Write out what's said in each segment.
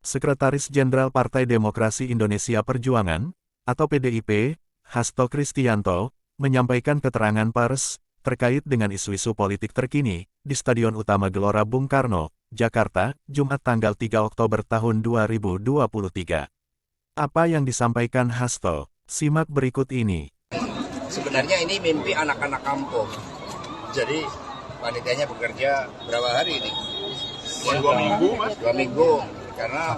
Sekretaris Jenderal Partai Demokrasi Indonesia Perjuangan, atau PDIP, Hasto Kristianto, menyampaikan keterangan pers terkait dengan isu-isu politik terkini di Stadion Utama Gelora Bung Karno, Jakarta, Jumat tanggal 3 Oktober tahun 2023. Apa yang disampaikan Hasto? Simak berikut ini. Sebenarnya ini mimpi anak-anak kampung. Jadi panitianya bekerja berapa hari ini? 2 minggu, Mas. 2 minggu. Karena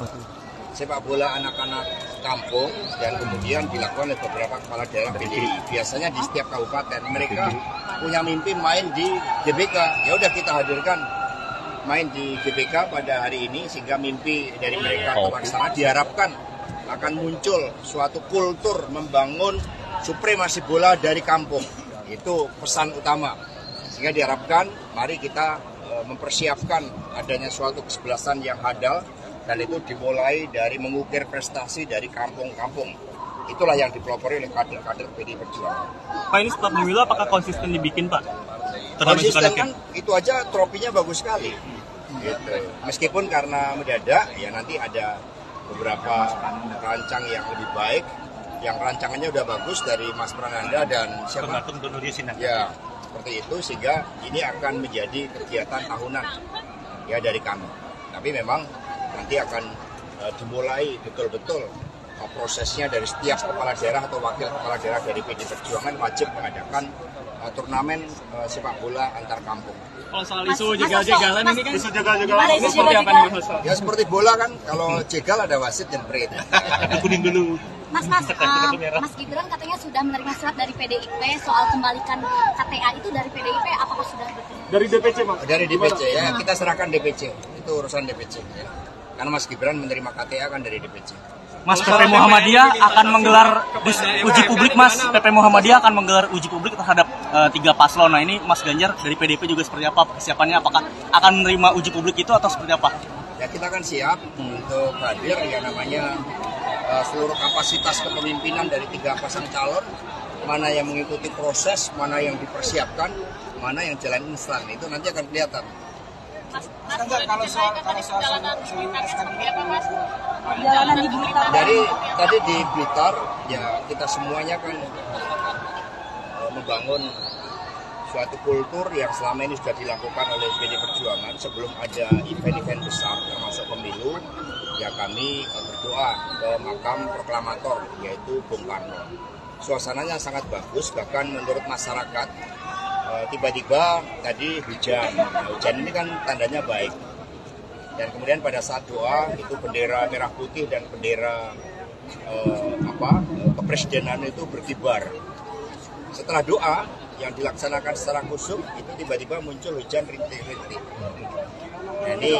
sepak bola anak-anak kampung dan kemudian dilakukan oleh beberapa kepala daerah PDI. Biasanya di setiap kabupaten mereka punya mimpi main di GBK. Ya udah kita hadirkan main di GBK pada hari ini sehingga mimpi dari mereka terlaksana. Diharapkan akan muncul suatu kultur membangun supremasi bola dari kampung. Itu pesan utama. Sehingga diharapkan mari kita mempersiapkan adanya suatu kesebelasan yang hadal. Dan itu dimulai dari mengukir prestasi dari kampung-kampung. Itulah yang dipelopori oleh kader-kader PDI Perjuangan. Pak, ini setelah pemilu apakah konsisten dibikin, Pak? Konsisten kan, itu aja tropinya bagus sekali. Gitu. Meskipun karena mendadak, ya nanti ada beberapa rancang yang lebih baik. Yang rancangannya udah bagus dari Mas Prananda dan siapa? Ya, seperti itu sehingga ini akan menjadi kegiatan tahunan ya dari kami. Tapi memang nanti akan dimulai betul-betul prosesnya dari setiap kepala daerah atau wakil kepala daerah dari PDI Perjuangan wajib mengadakan turnamen sepak bola antar kampung. Kalau soal isu jegal-jegalan ini kan isu jegal-jegalan ini seperti apa nih, Mas? Ya seperti bola kan, kalau jegal ada wasit dan perit. Kuning dulu. Mas Gibran katanya sudah menerima surat dari PDIP soal kembalikan KTA itu dari PDIP, apakah sudah betul? Dari DPC, Mas? Dari DPC ya, kita serahkan DPC. Itu urusan DPC ya. Karena Mas Gibran menerima KTA kan dari DPC. Mas, PP Muhammadiyah akan menggelar uji publik, Mas. PP Muhammadiyah akan menggelar uji publik terhadap 3 paslon. Nah, ini Mas Ganjar dari PDIP juga seperti apa persiapannya? Apakah akan menerima uji publik itu atau seperti apa? Ya kita kan siap untuk hadir ya namanya seluruh kapasitas kepemimpinan dari 3 pasang calon. Mana yang mengikuti proses, mana yang dipersiapkan, mana yang jalan instan. Itu nanti akan kelihatan. Kalau soal jalanan di Blitar. Dari tadi di Blitar ya kita semuanya kan membangun suatu kultur yang selama ini sudah dilakukan oleh PDI Perjuangan sebelum ada event-event besar termasuk pemilu. Ya kami berdoa ke makam proklamator yaitu Bung Karno. Suasananya sangat bagus, bahkan menurut masyarakat tiba-tiba tadi hujan. Nah, hujan ini kan tandanya baik. Dan kemudian pada saat doa itu bendera merah putih dan bendera kepresidenan itu berkibar. Setelah doa yang dilaksanakan secara khusyuk itu tiba-tiba muncul hujan rintik-rintik. Nah, ini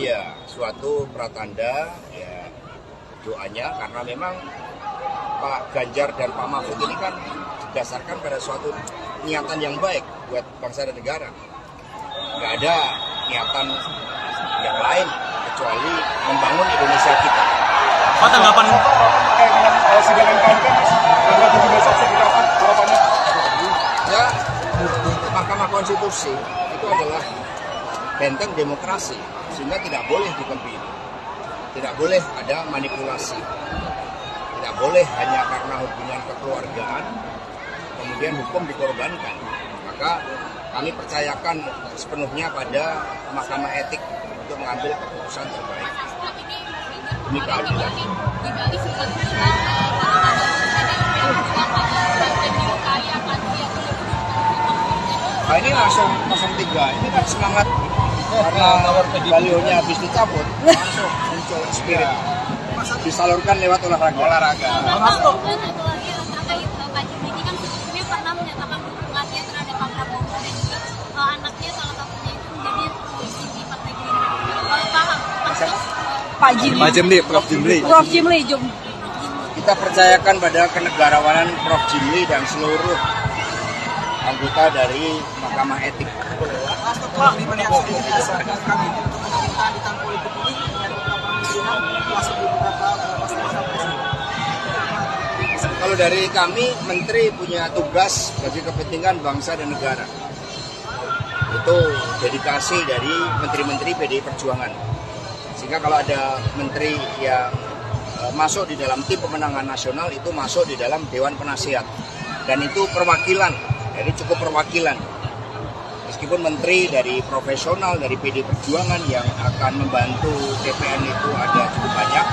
iya suatu pratanda ya doanya karena memang Pak Ganjar dan Pak Mahfud ini kan didasarkan pada suatu niatan yang baik buat bangsa dan negara. Nggak ada niatan yang lain kecuali membangun Indonesia kita. Pak, tanggapan Ya, Mahkamah Konstitusi itu adalah benteng demokrasi sehingga tidak boleh dikebiri, tidak boleh ada manipulasi, tidak boleh hanya karena hubungan kekeluargaan kemudian hukum dikorbankan. Maka kami percayakan sepenuhnya pada Mahkamah Etik untuk mengambil keputusan terbaik demi keadilan. Nah, ini langsung 03, ini kan semangat karena balionya habis dicabut langsung muncul spirit disalurkan lewat olahraga. Pak Jimli. Prof Jimli. Kita percayakan pada kenegarawanan Prof Jimli dan seluruh anggota dari Mahkamah Etik. Kalau dari kami, Menteri punya tugas bagi kepentingan bangsa dan negara. Itu dedikasi dari menteri-menteri PDI Perjuangan. Sehingga kalau ada menteri yang masuk di dalam tim pemenangan nasional itu masuk di dalam Dewan Penasihat. Dan itu perwakilan, jadi cukup perwakilan. Meskipun menteri dari profesional, dari PD Perjuangan yang akan membantu TPN itu ada cukup banyak,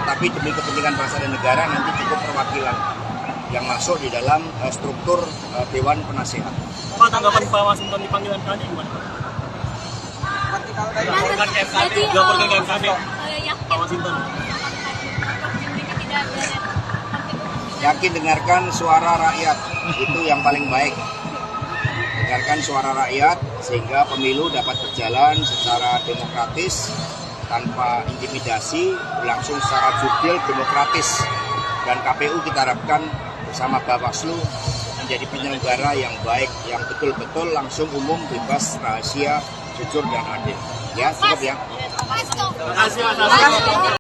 tapi demi kepentingan bangsa dan negara nanti cukup perwakilan yang masuk di dalam struktur Dewan Penasihat. Pak, tanggapan Pak Masinton dipanggil MKD gimana? Laporkan ke MKD. Laporkan ke MKD. Pak Masinton. Yakin dengarkan suara rakyat, itu yang paling baik. Dengarkan suara rakyat sehingga pemilu dapat berjalan secara demokratis, tanpa intimidasi, berlangsung secara jurdil demokratis. Dan KPU kita harapkan bersama Bawaslu menjadi penyelenggara yang baik, yang betul-betul langsung umum, bebas, rahasia, jujur dan adil. Ya, cukup ya. Terima kasih, Mas.